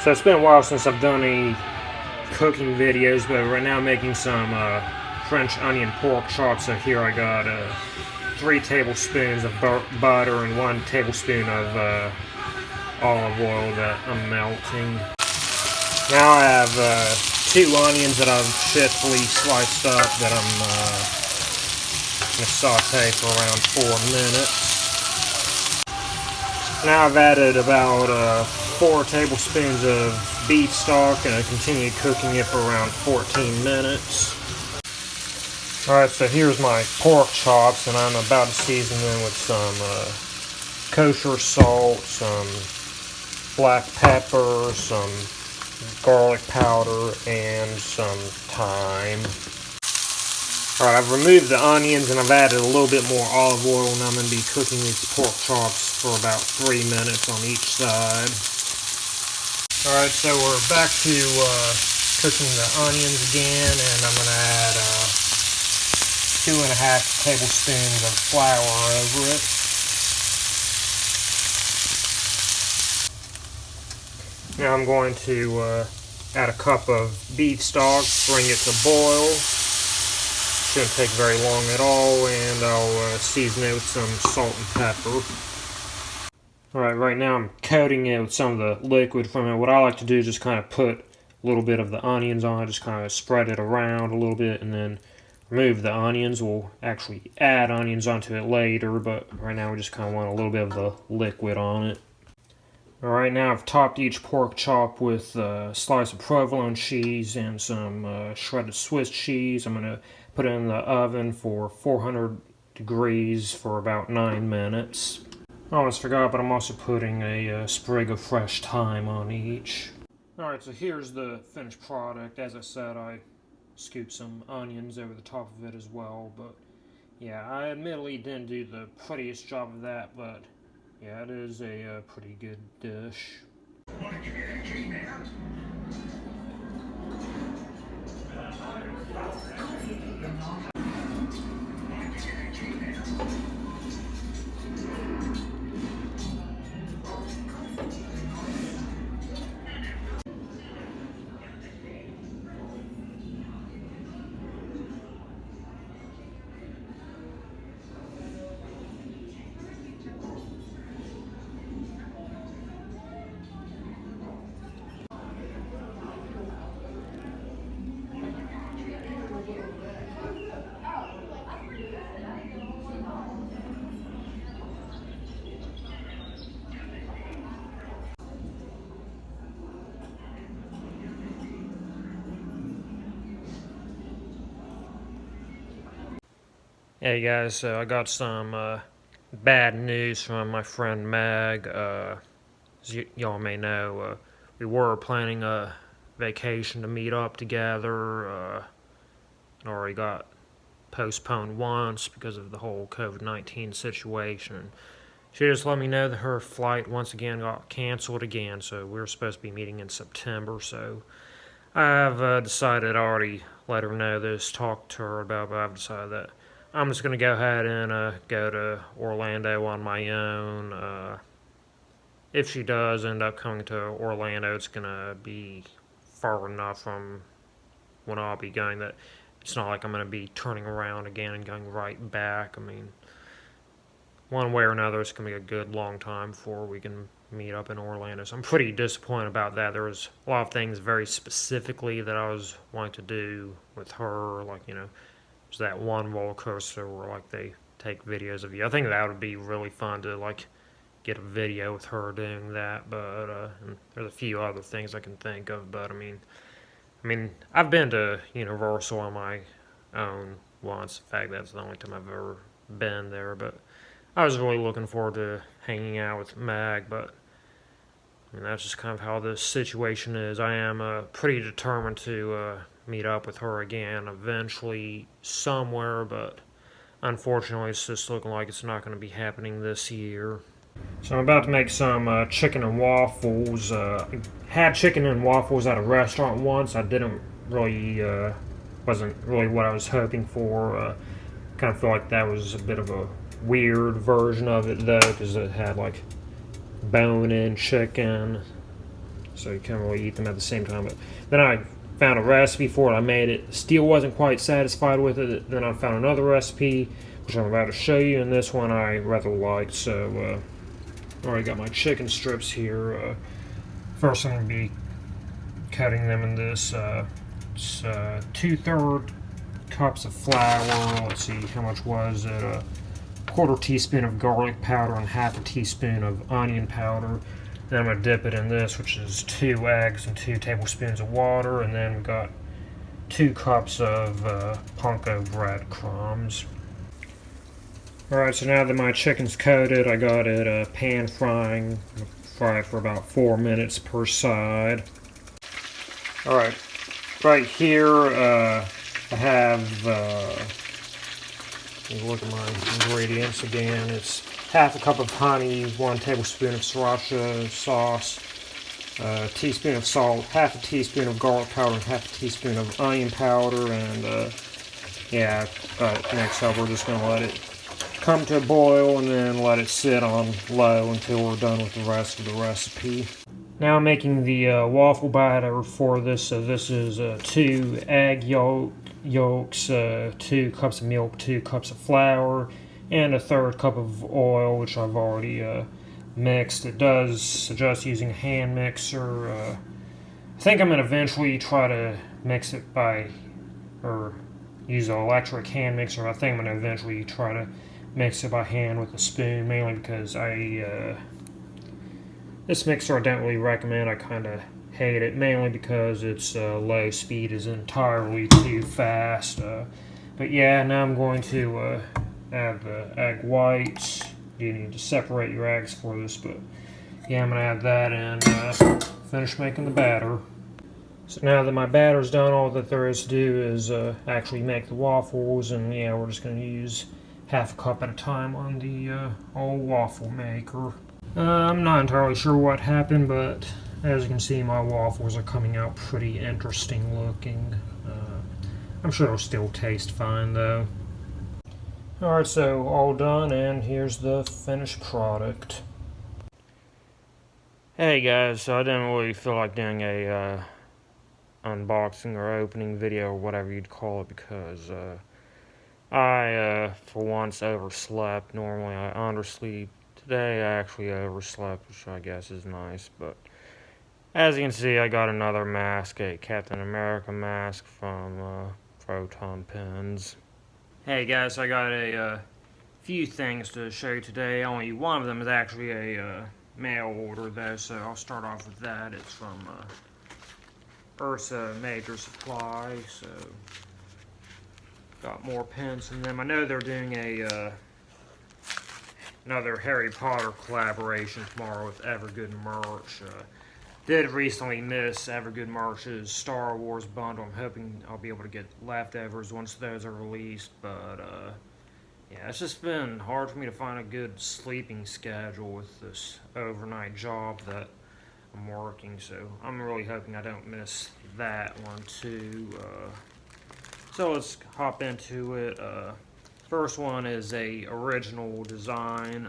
So it's been a while since I've done any cooking videos, but right now I'm making some French onion pork chops. So here I got 3 tablespoons of butter and 1 tablespoon of olive oil that I'm melting. Now I have 2 onions that I've shiftly sliced up that I'm going to saute for around 4 minutes. Now I've added about 4 tablespoons of beef stock and I continue cooking it for around 14 minutes. Alright, so here's my pork chops, and I'm about to season them with some kosher salt, some black pepper, some garlic powder, and some thyme. Alright, I've removed the onions and I've added a little bit more olive oil, and I'm going to be cooking these pork chops for about 3 minutes on each side. Alright, so we're back to cooking the onions again, and I'm going to add 2.5 tablespoons of flour over it. Now I'm going to add a cup of beef stock, bring it to boil. Shouldn't take very long at all, and I'll season it with some salt and pepper. Alright, right now I'm coating it with some of the liquid from it. What I like to do is just kind of put a little bit of the onions on it, just kind of spread it around a little bit, and then remove the onions. We'll actually add onions onto it later, but right now we just kind of want a little bit of the liquid on it. Alright, now I've topped each pork chop with a slice of provolone cheese and some shredded Swiss cheese. I'm going to put it in the oven for 400 degrees for about 9 minutes. I almost forgot, but I'm also putting a sprig of fresh thyme on each. Alright, so here's the finished product. As I said, I scooped some onions over the top of it as well, but yeah, I admittedly didn't do the prettiest job of that, but yeah, it is a pretty good dish. Hey guys, so I got some bad news from my friend Meg. As y'all may know, we were planning a vacation to meet up together. It already got postponed once because of the whole COVID-19 situation. She just let me know that her flight once again got canceled again, so we were supposed to be meeting in September. So I've decided, I already let her know this, talked to her about it, but I've decided that I'm just going to go ahead and go to Orlando on my own. If she does end up coming to Orlando, it's going to be far enough from when I'll be going that it's not like I'm going to be turning around again and going right back. I mean, one way or another, it's going to be a good long time before we can meet up in Orlando. So I'm pretty disappointed about that. There was a lot of things very specifically that I was wanting to do with her, like, you know, there's that one roller coaster where, like, they take videos of you. I think that would be really fun to, like, get a video with her doing that, but and there's a few other things I can think of, but I mean, I've been to Universal on my own once. In fact, that's the only time I've ever been there, but I was really looking forward to hanging out with Mag, but I mean, that's just kind of how this situation is. I am pretty determined to meet up with her again eventually somewhere, but unfortunately it's just looking like it's not going to be happening this year. So I'm about to make some chicken and waffles. I had chicken and waffles at a restaurant once. I didn't really, wasn't really what I was hoping for. Kind of feel like that was a bit of a weird version of it though, because it had like bone-in chicken. so you can't really eat them at the same time. But then I found a recipe for it. I made it. Still wasn't quite satisfied with it. Then I found another recipe, which I'm about to show you, and this one I rather liked. So I already got my chicken strips here. First I'm going to be cutting them in this 2/3 cups of flour. Let's see, how much was it? A quarter teaspoon of garlic powder and half a teaspoon of onion powder. Then I'm going to dip it in this, which is 2 eggs and 2 tablespoons of water. And then we've got 2 cups of panko breadcrumbs. Alright, so now that my chicken's coated, I got it pan frying. Fry it for about 4 minutes per side. Alright, right here I have, look at my ingredients again. It's half a cup of honey, 1 tablespoon of sriracha sauce, a teaspoon of salt, half a teaspoon of garlic powder, and half a teaspoon of onion powder, and yeah, next up we're just going to let it come to a boil and then let it sit on low until we're done with the rest of the recipe. Now I'm making the waffle batter for this. So this is 2 egg yolks, 2 cups of milk, 2 cups of flour, and 1/3 cup of oil, which I've already mixed. It does suggest using a hand mixer. I think I'm going to eventually try to mix it or use an electric hand mixer. I think I'm going to eventually try to mix it by hand with a spoon, mainly because this mixer I don't really recommend. I kind of hate it, mainly because its low speed is entirely too fast. But yeah, now I'm going to add the egg whites. You need to separate your eggs for this, but yeah, I'm going to add that and finish making the batter. So now that my batter's done, all that there is to do is actually make the waffles, and yeah, we're just going to use half a cup at a time on the old waffle maker. I'm not entirely sure what happened, but as you can see, my waffles are coming out pretty interesting looking. I'm sure it'll still taste fine though. Alright, so all done, and here's the finished product. Hey guys, so I didn't really feel like doing a unboxing or opening video or whatever you'd call it, because I, for once, overslept. Normally I undersleep. Today I actually overslept, which I guess is nice. But as you can see, I got another mask, a Captain America mask from Proton Pens. Hey guys, I got a few things to show you today. Only one of them is actually a mail order though, so I'll start off with that. It's from Ursa Major Supply, so got more pens from them. I know they're doing another Harry Potter collaboration tomorrow with Evergood Merch. Did recently miss Evergood Merch's Star Wars bundle. I'm hoping I'll be able to get leftovers once those are released, but yeah, it's just been hard for me to find a good sleeping schedule with this overnight job that I'm working, so I'm really hoping I don't miss that one too. So let's hop into it. First one is a original design.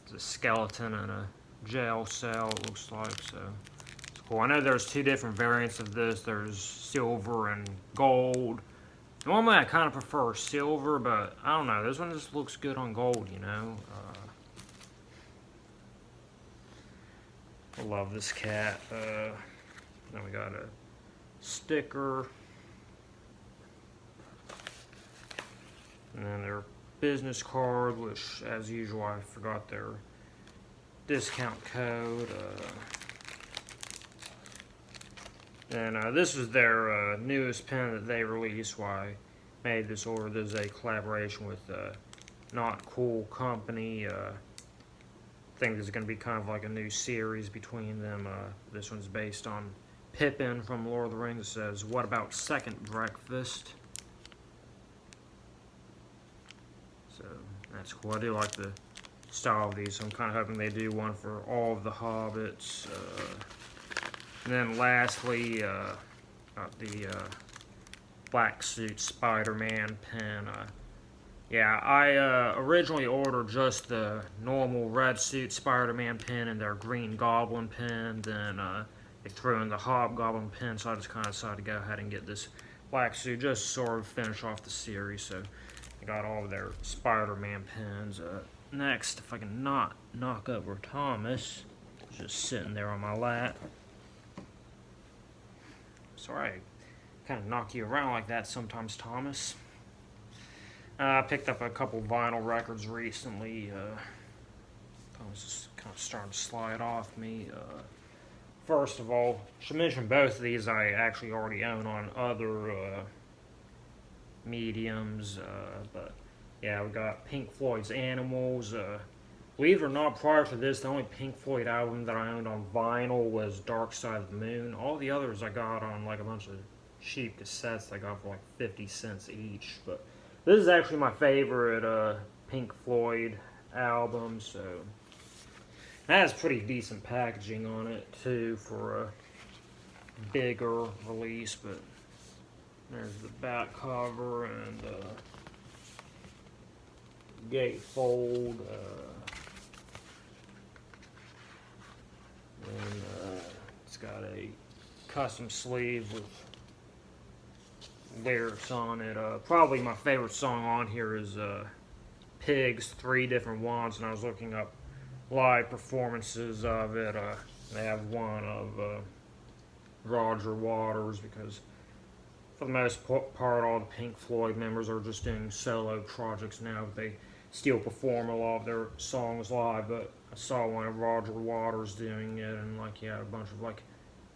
It's a skeleton and a jail cell, it looks like, so it's cool. I know there's 2 different variants of this. There's silver and gold. Normally I kind of prefer silver, but I don't know, this one just looks good on gold, you know. I love this cat. Then we got a sticker, and then their business card, which as usual I forgot their discount code. And this is their newest pen that they released. Why I made this order. This is a collaboration with Not Cool Company. I think this is going to be kind of like a new series between them. This one's based on Pippin from Lord of the Rings. It says, "What about second breakfast?" So that's cool. I do like the style of these, so I'm kind of hoping they do one for all of the Hobbits. And then lastly, got the Black Suit Spider-Man pen. Yeah, I originally ordered just the normal red suit Spider-Man pin and their green Goblin pin. Then they threw in the Hobgoblin pin, so I just kind of decided to go ahead and get this black suit just to sort of finish off the series. So I got all of their Spider-Man pins. Next, if I can not knock over Thomas, just sitting there on my lap. Sorry, I kind of knock you around like that sometimes, Thomas. I picked up a couple vinyl records recently. I was just kind of starting to slide off me. First of all, should mention both of these I actually already own on other mediums. But yeah, we got Pink Floyd's Animals. Believe it or not, prior to this, the only Pink Floyd album that I owned on vinyl was Dark Side of the Moon. All the others I got on like a bunch of cheap cassettes I got for like 50 cents each. But this is actually my favorite Pink Floyd album, so it has pretty decent packaging on it too for a bigger release. But there's the back cover and gatefold, and it's got a custom sleeve with lyrics on it. Probably my favorite song on here is Pigs, 3 Different Ones, and I was looking up live performances of it. They have one of Roger Waters, because for the most part all the Pink Floyd members are just doing solo projects now. They still perform a lot of their songs live, but I saw one of Roger Waters doing it, and like he had a bunch of like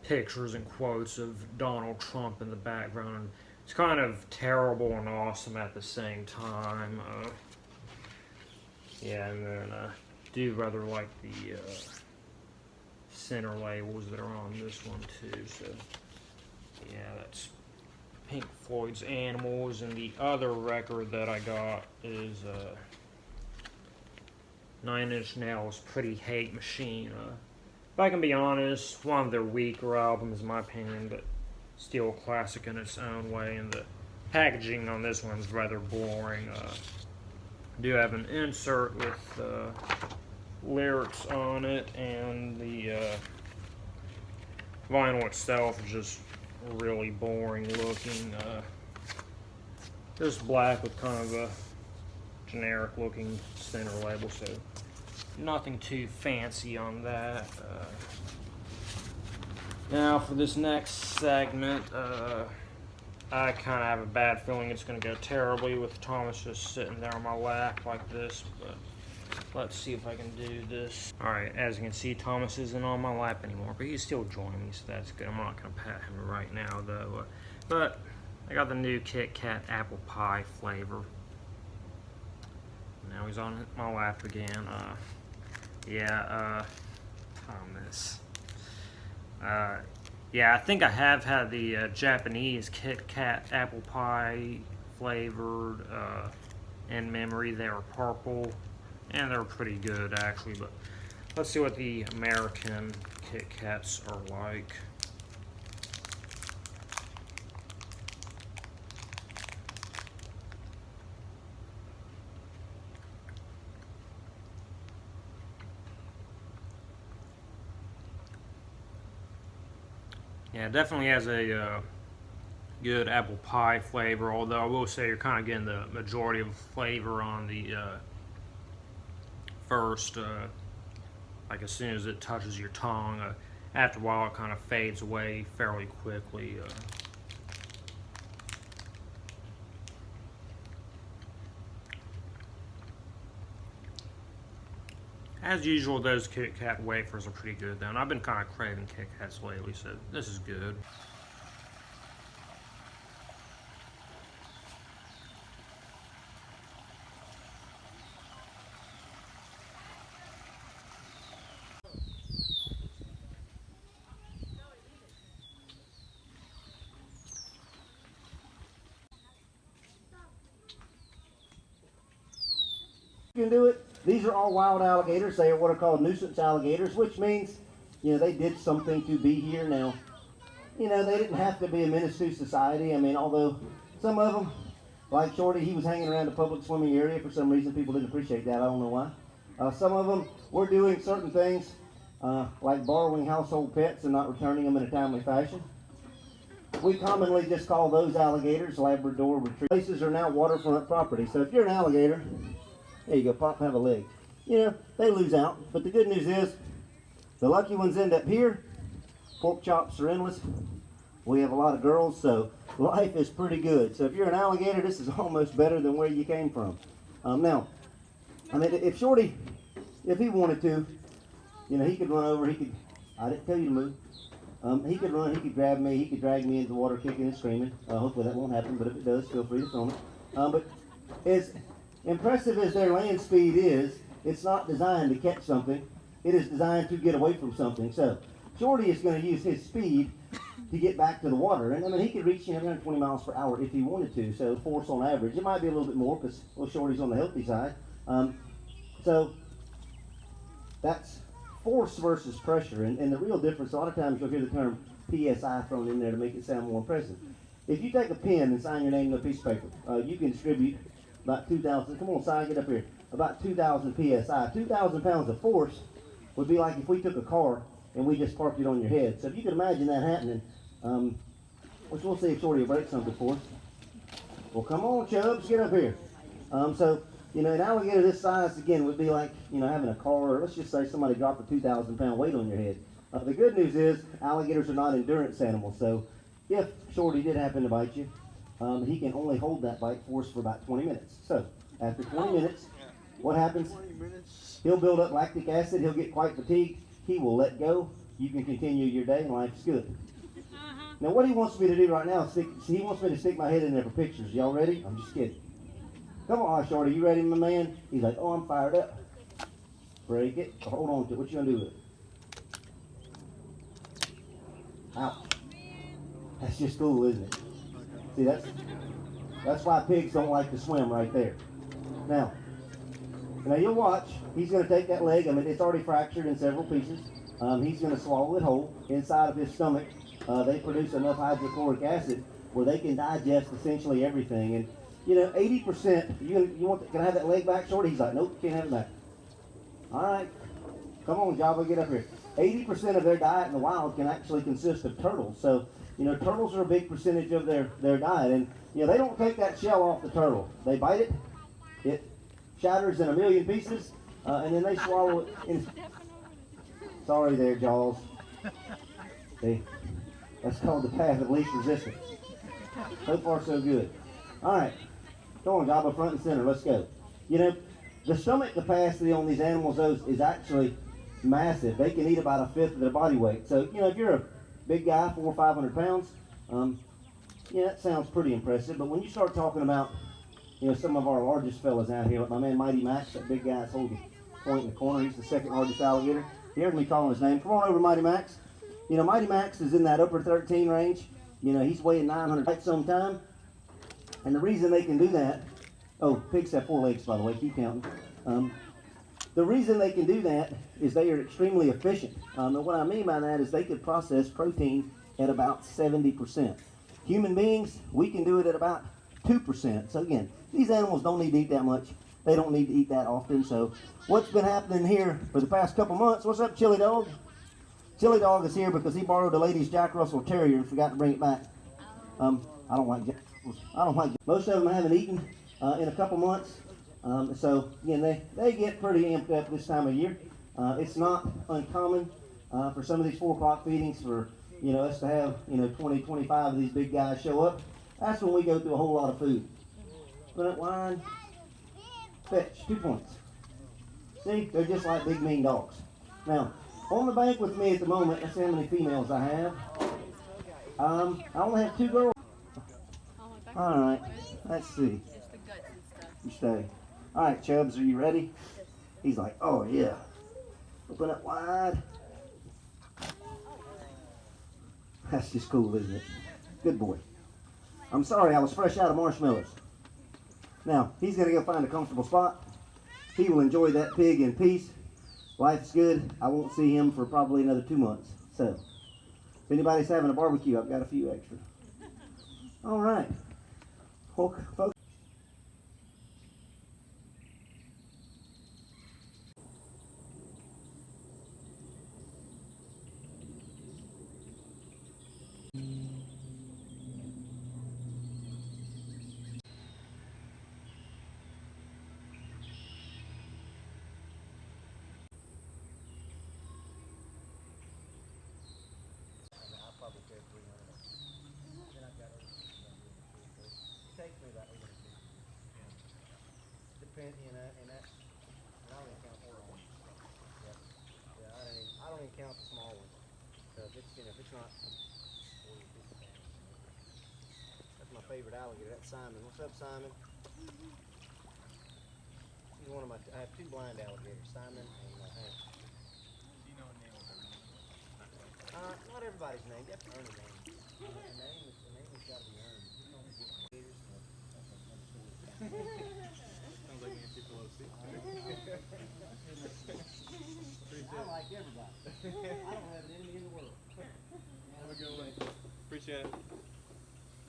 pictures and quotes of Donald Trump in the background. And it's kind of terrible and awesome at the same time. Yeah, and then I do rather like the center labels that are on this one too. So yeah, that's Pink Floyd's Animals. And the other record that I got is Nine Inch Nails' Pretty Hate Machine. If I can be honest, one of their weaker albums in my opinion, but still a classic in its own way, and the packaging on this one's rather boring. I do have an insert with lyrics on it, and the vinyl itself is just really boring looking. Just black with kind of a generic looking center label, so nothing too fancy on that. Now for this next segment, I kind of have a bad feeling it's going to go terribly with Thomas just sitting there on my lap like this, but let's see if I can do this. Alright, as you can see, Thomas isn't on my lap anymore, but he's still joining me, so that's good. I'm not going to pat him right now, though. But I got the new Kit Kat apple pie flavor. Now he's on my lap again. Thomas. Yeah, I think I have had the Japanese Kit Kat apple pie flavored in memory. They were purple, and they're pretty good actually. But let's see what the American Kit Kats are like. Yeah, it definitely has a good apple pie flavor, although I will say you're kind of getting the majority of flavor on the first, like as soon as it touches your tongue. After a while it kind of fades away fairly quickly. As usual, those Kit Kat wafers are pretty good though, and I've been kind of craving Kit Kats lately, so this is good. You can do it. These are all wild alligators. They are what are called nuisance alligators, which means, they did something to be here. Now, they didn't have to be a menace to society. I mean, although some of them like Shorty, he was hanging around the public swimming area. For some reason, people didn't appreciate that. I don't know why. Some of them were doing certain things, like borrowing household pets and not returning them in a timely fashion. We commonly just call those alligators Labrador retrievers. Places are now waterfront property. So if you're an alligator, there you go, pop, have a leg. You know, they lose out. But the good news is, the lucky ones end up here. Pork chops are endless. We have a lot of girls, so life is pretty good. So if you're an alligator, this is almost better than where you came from. Now, I mean, if Shorty, if he wanted to, you know, he could run over, I didn't tell you to move. He could run, he could grab me, he could drag me into the water kicking and screaming. Hopefully that won't happen, but if it does, feel free to film it. But as impressive as their land speed is, it's not designed to catch something. It is designed to get away from something. So Shorty is going to use his speed to get back to the water. And I mean, he could reach 120 miles per hour if he wanted to. So force on average. It might be a little bit more because Shorty's on the healthy side. So that's force versus pressure. And the real difference, a lot of times you'll hear the term PSI thrown in there to make it sound more impressive. If you take a pen and sign your name to a piece of paper, you can distribute about 2,000, come on, Si, get up here, about 2,000 PSI. 2,000 pounds of force would be like if we took a car and we just parked it on your head. So if you can imagine that happening, which we'll see if Shorty will break something for us. Well, come on, Chubbs, get up here. So, you know, an alligator this size, again, would be like, you know, having a car, or let's just say somebody dropped a 2,000 pound weight on your head. The good news is, alligators are not endurance animals, so if Shorty did happen to bite you, he can only hold that bite force for about 20 minutes. So, after 20 minutes, what happens? He'll build up lactic acid, he'll get quite fatigued, he will let go, you can continue your day, and life's good. Now, what he wants me to do right now is he wants me to stick my head in there for pictures. Y'all ready? I'm just kidding. Come on, Shorty, you ready, my man? He's like, oh, I'm fired up. Break it. Hold on to it. What you gonna do with it? Ouch. That's just cool, isn't it? See, that's why pigs don't like to swim right there. Now you'll watch. He's gonna take that leg. I mean, it's already fractured in several pieces. He's gonna swallow it whole. Inside of his stomach, they produce enough hydrochloric acid where they can digest essentially everything. And you know, 80%, can I have that leg back, Shorty? He's like, nope, can't have it back. All right, come on, Jabba, get up here. 80% of their diet in the wild can actually consist of turtles. So, you know, turtles are a big percentage of their diet. And, you know, they don't take that shell off the turtle. They bite it, it shatters in a million pieces, and then they swallow it. Sorry there, Jaws. That's called the path of least resistance. So far, so good. All right. Come on, Jabba, front and center. Let's go. You know, the stomach capacity on these animals, those is actually massive. They can eat about a fifth of their body weight. So, you know, if you're a big guy, 400 or 500 pounds, yeah, that sounds pretty impressive. But when you start talking about, you know, some of our largest fellas out here, like my man Mighty Max, that big guy that's holding point in the corner, he's the second largest alligator. You heard me calling his name. Come on over, Mighty Max. You know, Mighty Max is in that upper 13 range. You know, he's weighing 900 at some time. And the reason they can do that, pigs have 4 legs, by the way, keep counting. The reason they can do that is they are extremely efficient. And what I mean by that is they can process protein at about 70%. Human beings, we can do it at about 2%. So again, these animals don't need to eat that much. They don't need to eat that often. So what's been happening here for the past couple months, what's up, Chili Dog? Chili Dog is here because he borrowed a lady's Jack Russell Terrier and forgot to bring it back. I don't like Jack. Most of them haven't eaten in a couple months. So, again, they get pretty amped up this time of year. It's not uncommon for some of these 4 o'clock feedings for, you know, us to have, you know, 20, 25 of these big guys show up. That's when we go through a whole lot of food. Put up wine. Fetch. 2 points. See, they're just like big mean dogs. Now, on the bank with me at the moment, let's see how many females I have. I only have 2 girls. All right, let's see. You stay. All right, Chubbs, are you ready? He's like, oh yeah. Open up wide. That's just cool, isn't it? Good boy. I'm sorry, I was fresh out of marshmallows. Now, he's gonna go find a comfortable spot. He will enjoy that pig in peace. Life's good. I won't see him for probably another 2 months. So, if anybody's having a barbecue, I've got a few extra. All right. Folks, and that, and I don't even count the small ones. Yeah, yeah, I don't even count the small ones. Cause it's, if it's not 40 or 50 pounds. That's my favorite alligator. That's Simon. What's up, Simon? He's one of my. I have two blind alligators, Simon and Hank. Do you know a name of everyone? Not everybody's name. You have to earn a name. A name has got to be earned. Sounds like Nancy Pelosi. I like everybody. I don't have an enemy in the world. Have a good one. Appreciate it.